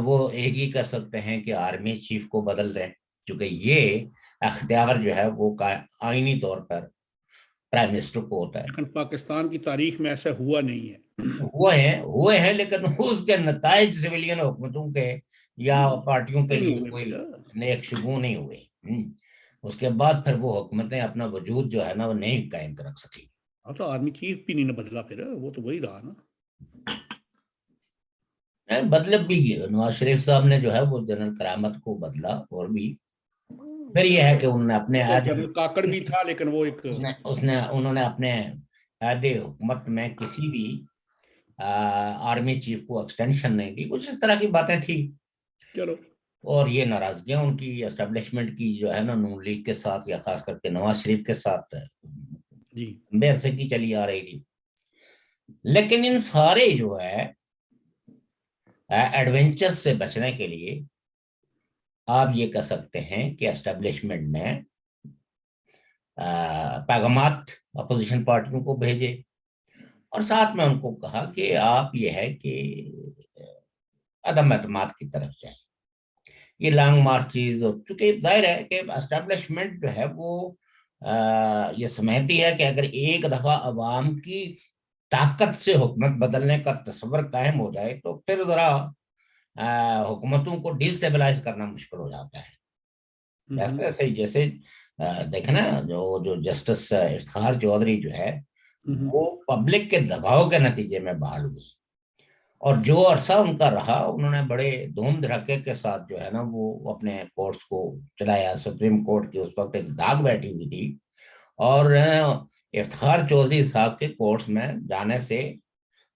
وہ ایک ہی کر سکتے ہیں کہ آرمی چیف کو بدل دیں، کیونکہ یہ اختیار جو ہے وہ آئینی طور پر پرائم منسٹر کو ہوتا ہے. لیکن پاکستان کی تاریخ میں ایسا ہوا نہیں ہے. ہوئے ہیں لیکن اس کے نتائج سویلین حکومتوں کے یا پارٹیوں کے لیے کوئی نیک شگون نہیں ہوئے. اس کے بعد پھر وہ حکومتیں اپنا وجود جو ہے نا وہ نہیں قائم کر رکھ سکی. تو آرمی چیف بھی نہیں بدلا، پھر وہ تو وہی رہا نا. بدلب بھی نواز شریف صاحب نے جو ہے وہ جنرل کرامت کو بدلا، اور بھی پھر یہ ہے کہ انہوں نے اپنے جنرل کاکڑ بھی تھا، لیکن وہ ایک انہوں نے اپنے عہد حکومت میں کسی بھی آرمی چیف کو ایکسٹینشن نہیں دی. کچھ اس طرح کی باتیں تھی. چلو، اور یہ ناراضگیاں ان کی اسٹیبلشمنٹ کی جو ہے نا نون لیگ کے ساتھ یا خاص کر کے نواز شریف کے ساتھ لمبے عرصے کی چلی آ رہی تھی. لیکن ان سارے جو ہے ایڈونچر سے بچنے کے لیے آپ یہ کہہ سکتے ہیں کہ اسٹیبلشمنٹ نے پیغامات اپوزیشن پارٹیوں کو بھیجے، اور ساتھ میں ان کو کہا کہ آپ یہ ہے کہ عدم اعتماد کی طرف جائیں. یہ لانگ مارچز، اور چونکہ ظاہر ہے کہ اسٹیبلشمنٹ جو ہے وہ یہ سمجھتی ہے کہ اگر ایک دفعہ عوام کی طاقت سے حکومت بدلنے کا تصور قائم ہو جائے تو پھر ذرا حکومتوں کو ڈی اسٹیبلائز کرنا مشکل ہو جاتا ہے. جیسے دیکھنا جو جسٹس افتخار چودھری جو ہے وہ پبلک کے دباؤ کے نتیجے میں بحال ہوئی، اور جو عرصہ ان کا رہا انہوں نے بڑے دھوم دھڑکے کے ساتھ جو ہے نا وہ اپنے کورٹس کو چلایا. سپریم کورٹ کی اس وقت ایک داغ بیٹھی ہوئی تھی، اور افتخار چودھری صاحب کے کورٹس میں جانے سے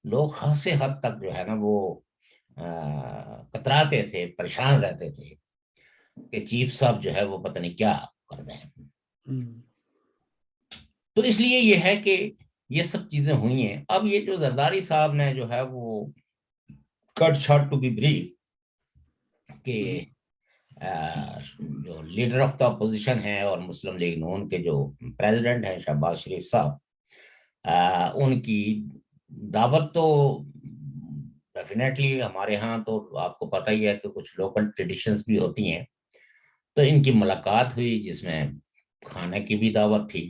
لوگ خاصے حد تک جو ہے نا وہ کتراتے تھے، پریشان رہتے تھے کہ چیف صاحب جو ہے وہ پتہ نہیں کیا کر دیں. تو اس لیے یہ ہے کہ یہ سب چیزیں ہوئی ہیں. اب یہ جو زرداری صاحب نے جو ہے وہ کٹ شارٹ ٹو بی بریف کہ جو لیڈر آف دا اپوزیشن ہیں اور مسلم لیگ نون کے جو پریزیڈنٹ ہیں شہباز شریف صاحب، ان کی دعوت تو ڈیفینیٹلی ہمارے ہاں تو آپ کو پتہ ہی ہے کہ کچھ لوکل ٹریڈیشنز بھی ہوتی ہیں، تو ان کی ملاقات ہوئی جس میں کھانے کی بھی دعوت تھی،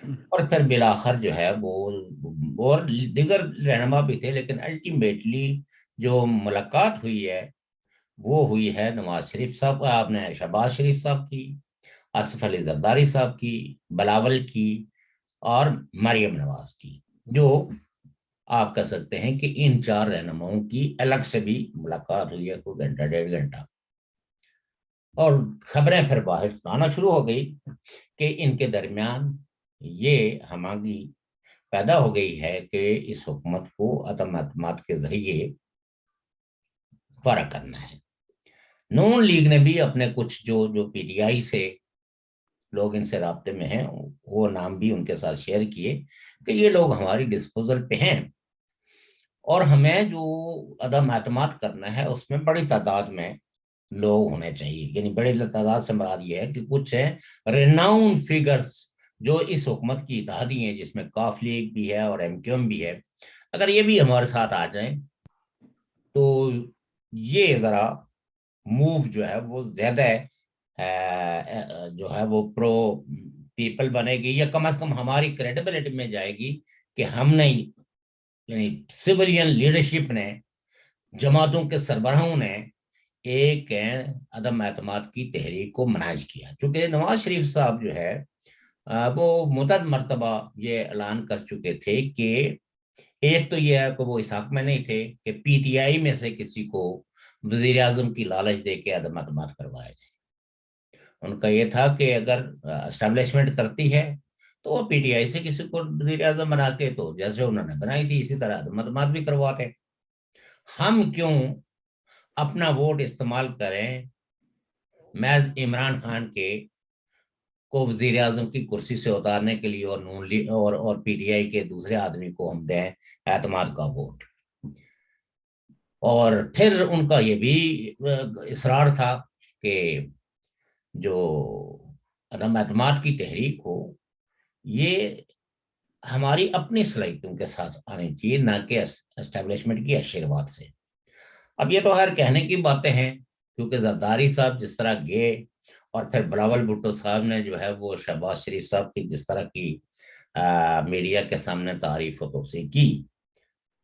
اور پھر بالآخر جو ہے وہ اور دیگر رہنما بھی تھے، لیکن الٹیمیٹلی جو ملاقات ہوئی ہے وہ ہوئی ہے نواز شریف صاحب، آپ نے شہباز شریف صاحب کی، آصف علی زرداری صاحب کی، بلاول کی اور مریم نواز کی، جو آپ کہہ سکتے ہیں کہ ان 4 رہنماؤں کی الگ سے بھی ملاقات ہوئی ہے، کوئی گھنٹہ 1.5 گھنٹہ. اور خبریں پھر باہر آنا شروع ہو گئی کہ ان کے درمیان یہ ہمانگی پیدا ہو گئی ہے کہ اس حکومت کو عدم اعتماد کے ذریعے فارغ کرنا ہے. نون لیگ نے بھی اپنے کچھ جو پی ٹی آئی سے لوگ ان سے رابطے میں ہیں وہ نام بھی ان کے ساتھ شیئر کیے کہ یہ لوگ ہماری ڈسپوزل پہ ہیں، اور ہمیں جو عدم اعتماد کرنا ہے اس میں بڑی تعداد میں لوگ ہونے چاہیے، یعنی بڑی تعداد سے مراد یہ ہے کہ کچھ ہے ریناؤن فیگرز جو اس حکومت کی اتحادی ہیں، جس میں کاف لیگ بھی ہے اور ایم کیو ایم بھی ہے، اگر یہ بھی ہمارے ساتھ آ جائیں تو یہ ذرا موو جو ہے وہ زیادہ جو ہے وہ پرو پیپل بنے گی، یا کم از کم ہماری کریڈیبلٹی میں جائے گی کہ ہم نے، یعنی سولین لیڈرشپ نے، جماعتوں کے سربراہوں نے ایک عدم اعتماد کی تحریک کو مناج کیا، چونکہ نواز شریف صاحب جو ہے وہ متعدد مرتبہ یہ اعلان کر چکے تھے کہ ایک تو یہ ہے کہ وہ اس حق میں نہیں تھے کہ پی ٹی آئی میں سے کسی کو وزیر اعظم کی لالچ دے کے عدم اعتماد کروایا جائے۔ ان کا یہ تھا کہ اگر اسٹیبلشمنٹ کرتی ہے تو وہ پی ٹی آئی سے کسی کو وزیر اعظم بنا کے، تو جیسے انہوں نے بنائی تھی اسی طرح عدم اعتماد بھی کرواتے۔ ہم کیوں اپنا ووٹ استعمال کریں محض عمران خان کے کو وزیر اعظم کی کرسی سے اتارنے کے لیے، اور نون لیگ اور پی ٹی آئی کے دوسرے آدمی کو ہم دیں اعتماد کا ووٹ؟ اور پھر ان کا یہ بھی اصرار تھا کہ جو عدم اعتماد کی تحریک ہو یہ ہماری اپنی صلاحیتوں کے ساتھ آنی چاہیے، نہ کہ اسٹیبلشمنٹ کی آشیرواد سے۔ اب یہ تو ہر کہنے کی باتیں ہیں، کیونکہ زرداری صاحب جس طرح گئے، اور پھر بلاول بھٹو صاحب نے جو ہے وہ شہباز شریف صاحب کی جس طرح کی میڈیا کے سامنے تعریف و توصیف کی،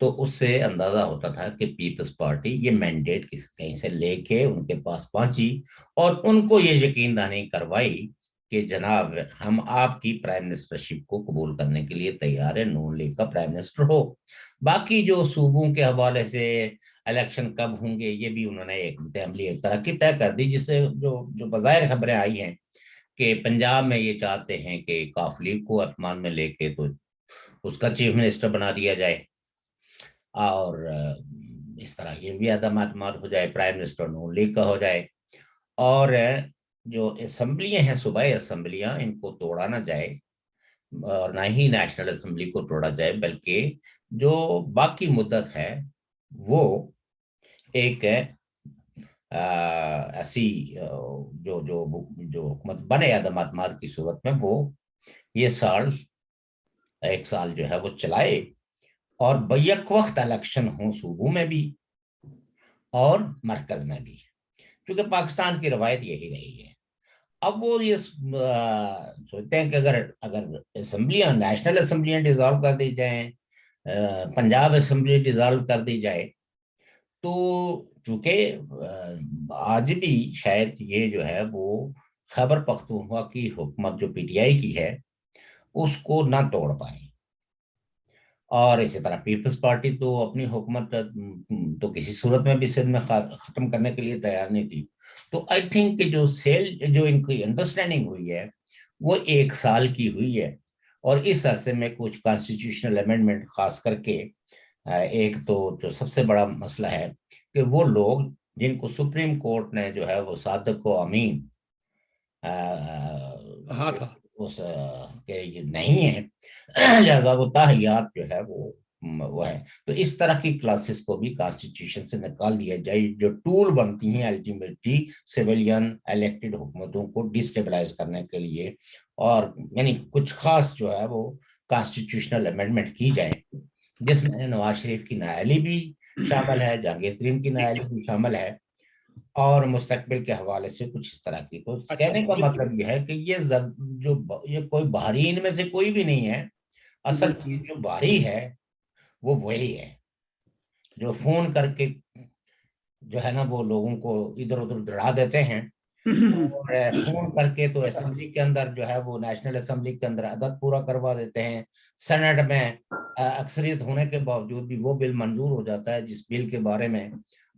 تو اس سے اندازہ ہوتا تھا کہ پیپلز پارٹی یہ مینڈیٹ کہیں سے لے کے ان کے پاس پہنچی، اور ان کو یہ یقین دہانی کروائی کہ جناب ہم آپ کی پرائم منسٹرشپ کو قبول کرنے کے لیے تیار ہے، نون لیگ کا پرائم منسٹر ہو۔ باقی جو صوبوں کے حوالے سے الیکشن کب ہوں گے یہ بھی انہوں نے ایک عملی ایک طرح کی طے کر دی، جس سے جو بظاہر خبریں آئی ہیں کہ پنجاب میں یہ چاہتے ہیں کہ کاف لیگ کو اعتماد میں لے کے تو اس کا چیف منسٹر بنا دیا جائے، اور اس طرح یہ بھی عدم اعتماد ہو جائے، پرائم منسٹر نون لیگ کا ہو جائے، اور جو اسمبلیاں ہیں صوبائی اسمبلیاں ان کو توڑا نہ جائے، اور نہ ہی نیشنل اسمبلی کو توڑا جائے، بلکہ جو باقی مدت ہے وہ ایک ایسی جو حکومت بنے عدم اعتماد کی صورت میں وہ یہ ایک سال جو ہے وہ چلائے، اور بیک وقت الیکشن ہوں صوبوں میں بھی اور مرکز میں بھی، کیونکہ پاکستان کی روایت یہی رہی ہے۔ اب وہ یہ سوچتے ہیں کہ اگر اسمبلیاں، نیشنل اسمبلیاں ڈیزالو کر دی جائیں، پنجاب اسمبلی ڈیزالو کر دی جائے، تو چونکہ آج بھی شاید یہ جو ہے وہ خیبر پختونخوا کی حکومت جو پی ٹی آئی کی ہے اس کو نہ توڑ پائے، اور اسی طرح پیپلز پارٹی تو اپنی حکومت تو کسی صورت میں بھی سندھ میں ختم کرنے کے لیے تیار نہیں تھی۔ تو آئی تھنک کہ جو ان کی انڈرسٹینڈنگ ہوئی ہے وہ ایک سال کی ہوئی ہے، اور اس عرصے میں کچھ کانسٹیٹیوشنل امینڈمنٹ، خاص کر کے ایک تو جو سب سے بڑا مسئلہ ہے کہ وہ لوگ جن کو سپریم کورٹ نے جو ہے وہ صادق و امین ہاں تھا اس کے نہیں ہے، لہذا وہ تاحیات جو ہے وہ ہے، تو اس طرح کی کلاسز کو بھی کانسٹیٹیوشن سے نکال دیا جائے، جو ٹول بنتی ہیں الٹیمیٹلی سویلین الیکٹڈ حکومتوں کو ڈسٹیبلائز کرنے کے لیے، اور یعنی کچھ خاص جو ہے وہ کانسٹیٹیوشنل امینڈمنٹ کی جائیں، جس میں نواز شریف کی نااہلی بھی شامل ہے، جہانگیر ترین کی نااہلی بھی شامل ہے، اور مستقبل کے حوالے سے کچھ اس طرح کی۔ تو اچھا کہنے کا مطلب یہ ہے کہ یہ کوئی باہری ان میں سے کوئی بھی نہیں ہے، اصل چیز جو باہری ہے وہ وہی ہے جو فون کر کے جو ہے نا وہ لوگوں کو ادھر ادھر دڑا دیتے ہیں، اور فون کر کے تو اسمبلی کے اندر جو ہے وہ نیشنل اسمبلی کے اندر عدد پورا کروا دیتے ہیں، سینٹ میں اکثریت ہونے کے باوجود بھی وہ بل منظور ہو جاتا ہے جس بل کے بارے میں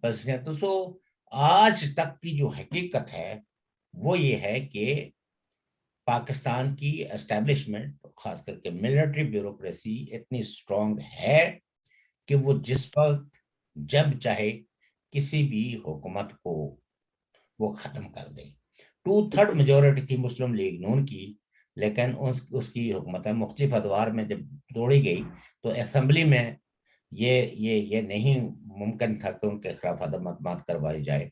بس تو آج تک کی جو حقیقت ہے وہ یہ ہے کہ پاکستان کی اسٹیبلشمنٹ، خاص کر کے ملٹری بیوروکریسی اتنی سٹرونگ ہے کہ وہ جس وقت جب چاہے کسی بھی حکومت کو وہ ختم کر دے. 2/3 میجورٹی تھی مسلم لیگ نون کی, لیکن اس کی حکومت مختلف ادوار میں جب توڑی گئی تو اسمبلی میں یہ نہیں ممکن تھا کہ ان کے خلاف عدم اعتماد کروائی جائے,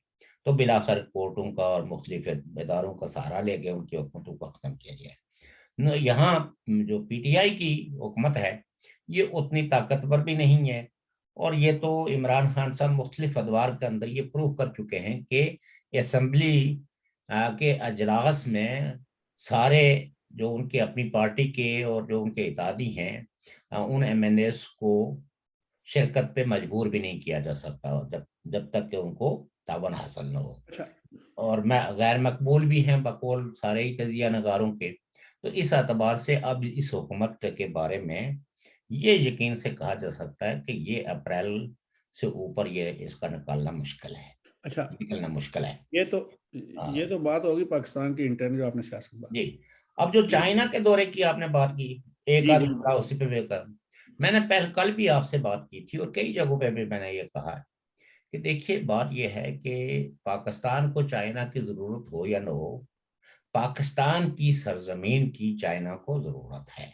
تو بلاخر کورٹوں کا اور مختلف اداروں کا سہارا لے کے ان کی حکومتوں کو ختم کیا جائے. یہاں جو پی ٹی آئی کی حکومت ہے یہ اتنی طاقتور بھی نہیں ہے, اور یہ تو عمران خان صاحب مختلف ادوار کے اندر یہ پروف کر چکے ہیں کہ اسمبلی کے اجلاس میں سارے جو ان کے اپنی پارٹی کے اور جو ان کے اتحادی ہیں ان ایم این ایس کو شرکت پہ مجبور بھی نہیں کیا جا سکتا جب تک کہ ان کو تعاون حاصل نہ ہو, اور غیر مقبول بھی ہیں بقول سارے ہی تجزیہ نگاروں کے. تو اس اعتبار سے اب اس حکومت کے بارے میں یہ یقین سے کہا جا سکتا ہے کہ یہ اپریل سے اوپر یہ اس کا نکالنا مشکل ہے. اچھا نکلنا مشکل ہے. یہ تو بات ہوگی پاکستان کی انٹرنل جو آپ نے سیاست بات. جی, اب جو چائنا کے دورے کی آپ نے بات کی, ایک آدھ اسی پہ کر, میں نے کل بھی آپ سے بات کی تھی اور کئی جگہوں پہ بھی میں نے یہ کہا کہ دیکھیے بات یہ ہے کہ پاکستان کو چائنا کی ضرورت ہو یا نہ ہو, پاکستان کی سرزمین کی چائنا کو ضرورت ہے.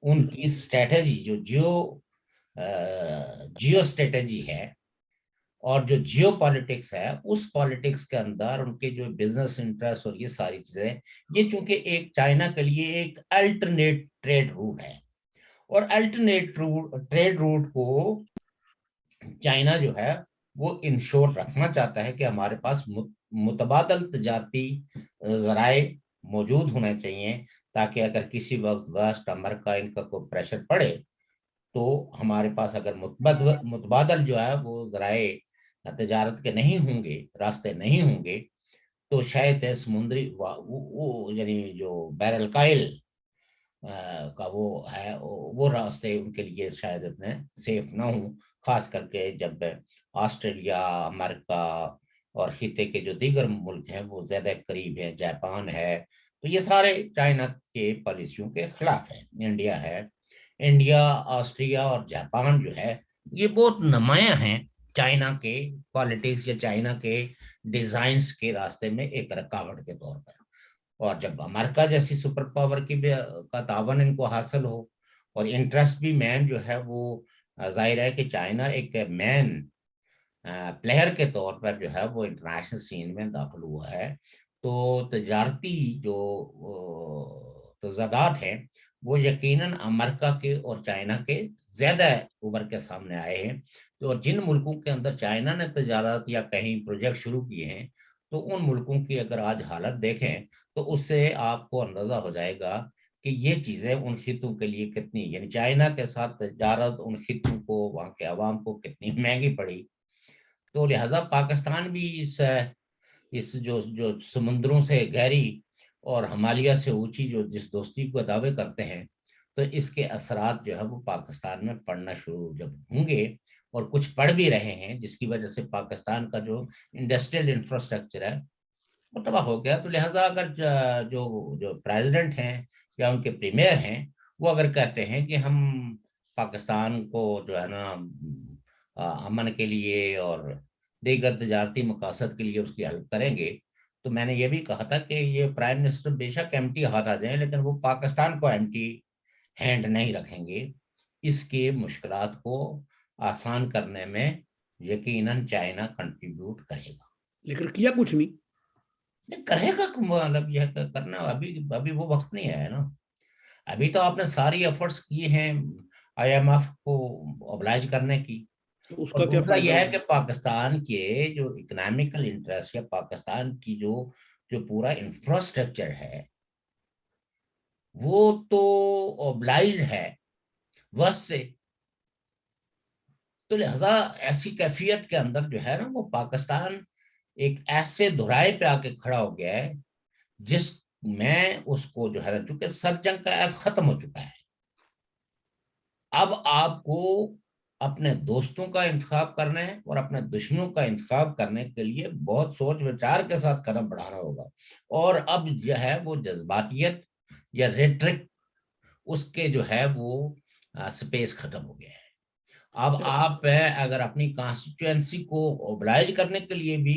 ان کی اسٹریٹجی جو جیو اسٹریٹجی ہے اور جو جیو پالیٹکس ہے, اس پالیٹکس کے اندر ان کے جو بزنس انٹرسٹ اور یہ ساری چیزیں, یہ چونکہ ایک چائنا کے لیے ایک الٹرنیٹ ٹریڈ روٹ ہے, اور الٹرنیٹ ٹریڈ روٹ کو چائنا جو ہے وہ انشور رکھنا چاہتا ہے کہ ہمارے پاس متبادل تجارتی ذرائع موجود ہونے چاہیے, تاکہ اگر کسی وقت ویسٹ امریکہ ان کا کوئی پریشر پڑے تو ہمارے پاس اگر متبادل جو ہے وہ ذرائع تجارت کے نہیں ہوں گے, راستے نہیں ہوں گے, تو شاید سمندری یعنی جو بحر الکاہل کا وہ ہے وہ راستے ان کے لیے شاید اتنے سیف نہ ہوں, خاص کر کے جب آسٹریلیا, امریکہ اور خطے کے جو دیگر ملک ہیں وہ زیادہ قریب ہیں, جاپان ہے, تو یہ سارے چائنا کے پالیسیوں کے خلاف ہیں. انڈیا ہے, انڈیا, آسٹریا اور جاپان جو ہے یہ بہت نمایاں ہیں چائنا کے پالیٹکس یا چائنا کے ڈیزائنز کے راستے میں ایک رکاوٹ کے طور پر. اور جب امریکہ جیسی سپر پاور کی کا تعاون ان کو حاصل ہو, اور انٹرسٹ بھی مین جو ہے وہ ظاہر ہے کہ چائنا ایک مین پلیئر کے طور پر جو ہے وہ انٹرنیشنل سین میں داخل ہوا ہے, تو تجارتی جو تضادات ہیں وہ یقیناً امریکہ کے اور چائنا کے زیادہ ابھر کے سامنے آئے ہیں. تو جن ملکوں کے اندر چائنا نے تجارت یا کہیں پروجیکٹ شروع کیے ہیں, تو ان ملکوں کی اگر آج حالت دیکھیں تو اس سے آپ کو اندازہ ہو جائے گا کہ یہ چیزیں ان خطوں کے لیے کتنی, یعنی چائنا کے ساتھ تجارت ان خطوں کو, وہاں کے عوام کو کتنی مہنگی پڑی. تو لہذا پاکستان بھی اس جو سمندروں سے گہری اور ہمالیہ سے اونچی جو جس دوستی کو دعوے کرتے ہیں, تو اس کے اثرات جو ہے وہ پاکستان میں پڑنا شروع جب ہوں گے, اور کچھ پڑھ بھی رہے ہیں, جس کی وجہ سے پاکستان کا جو انڈسٹریل انفراسٹرکچر ہے وہ تباہ ہو گیا. تو لہذا اگر جو پریزیڈنٹ ہیں یا ان کے پریمیئر ہیں وہ اگر کہتے ہیں کہ ہم پاکستان کو جو ہے نا امن کے لیے اور دیگر تجارتی مقاصد کے لیے اس کی ہیلپ کریں گے, تو میں نے یہ بھی کہا تھا کہ یہ پرائم منسٹر بے شک ایمٹی ہاتھ آ جائیں, لیکن وہ پاکستان کو ایمٹی ہینڈ نہیں رکھیں گے. اس کے مشکلات کو آسان کرنے میں یقیناً چائنا کنٹریبیوٹ کرے گا, لیکن کیا کچھ نہیں کرے گا. مطلب یہ کرنا ابھی وہ وقت نہیں ہے نا. ابھی تو آپ نے ساری ایفرٹس کی ہیں آئی ایم ایف کو اوبلائج کرنے کی, تو اس اور کا کیا دوسرا فائدہ یہ ہے ہوگا؟ کہ پاکستان کے جو اکنامیکل انٹرسٹ یا پاکستان کی جو پورا انفراسٹرکچر ہے وہ تو اوبلائز ہے وسط سے. تو لہذا ایسی کیفیت کے اندر جو ہے نا وہ پاکستان ایک ایسے دہرائے پہ آ کے کھڑا ہو گیا ہے جس میں اس کو جو ہے چونکہ سر جنگ کا عہد ختم ہو چکا ہے. اب آپ کو اپنے دوستوں کا انتخاب کرنا ہے اور اپنے دشمنوں کا انتخاب کرنے کے لیے بہت سوچ وچار کے ساتھ قدم بڑھانا ہوگا. اور اب جو ہے وہ جذباتیت یا ریٹرک اس کے جو ہے وہ سپیس ختم ہو گیا ہے. اب آپ اگر اپنی کانسٹیٹوئنسی کو اوبلائج کرنے کے لیے بھی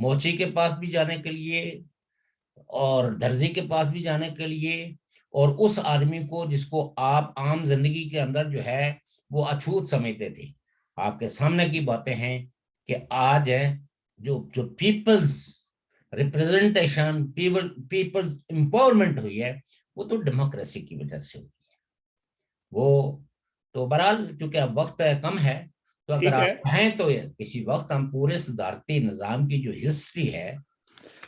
موچی کے پاس بھی جانے کے لیے اور درزی کے پاس بھی جانے کے لیے، اور اس آدمی کو جس کو آپ عام زندگی کے اندر جو ہے وہ اچھوت سمجھتے تھے. آپ کے سامنے کی باتیں ہیں کہ آج جو پیپلز ریپریزنٹیشن، پیپلز امپاورمنٹ ہوئی ہے، وہ تو ڈیموکریسی کی وجہ سے ہوئی ہے. وہ تو بہرحال چونکہ اب وقت کم ہے، تو اگر ٹھیک ہے. آپ کہیں تو کسی وقت ہم پورے صدارتی نظام کی جو ہسٹری ہے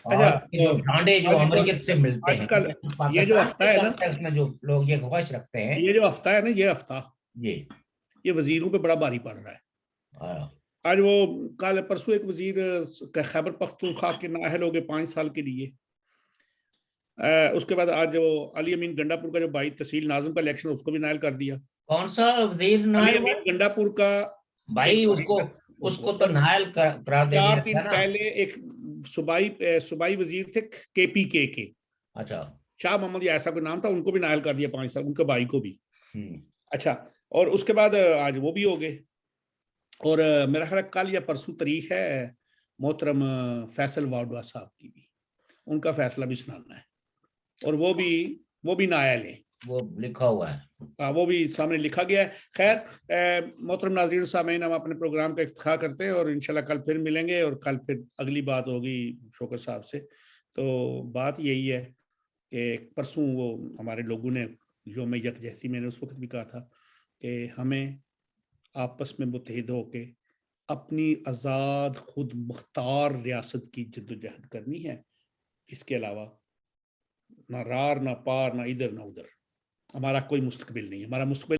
اچھا اور جو ڈانڈے جو امریکت سے ملتے آج ہیں، کل یہ جو پاکستان ہفتہ کے ہے نا، کانٹیکس میں جو لوگ یہ خواہش رکھتے ہیں، یہ جو ہفتہ ہے نا، یہ ہفتہ جی یہ وزیروں پہ بڑا بھاری پڑ رہا ہے. آ، آج وہ کل پرسوں ایک وزیر خیبر پختونخوا کے نااہل ہو گئے 5 سال کے لیے. اس کے بعد آج جو علی امین گنڈا پور کا جو 22 تحصیل ناظم کا الیکشن، اس کو بھی نائل کر دیا. کون سا وزیر علی نائل ہوا؟ امین گنڈا پور کا بھائی ایک اس کو تو نائل قرار دے دیا 4 تھا دن نا. پہلے ایک صوبائی وزیر تھے کے پی کے اچھا. شاہ محمد یا ایسا کوئی نام تھا، ان کو بھی نائل کر دیا 5 سال، ان کے بھائی کو بھی. ہوں. اچھا، اور اس کے بعد آج وہ بھی ہو گئے. اور میرا خیال ہے کل یا پرسوں تاریخ ہے محترم فیصل واڈوا صاحب کی بھی، ان کا فیصلہ بھی سنانا ہے، اور وہ بھی نائل ہے. وہ لکھا ہوا ہے، وہ بھی سامنے لکھا گیا ہے. خیر محترم ناظرین سامعین، ہم اپنے پروگرام کا افتتاح کرتے ہیں اور انشاءاللہ کل پھر ملیں گے، اور کل پھر اگلی بات ہوگی شوکت صاحب سے. تو بات یہی ہے کہ پرسوں وہ ہمارے لوگوں نے یوم یکجہتی، میں نے اس وقت بھی کہا تھا کہ ہمیں آپس میں متحد ہو کے اپنی آزاد خود مختار ریاست کی جدوجہد کرنی ہے. اس کے علاوہ نہ رار نہ پار، نہ ادھر نہ ادھر، ہمارا کوئی مستقبل نہیں. ہمارا مستقبل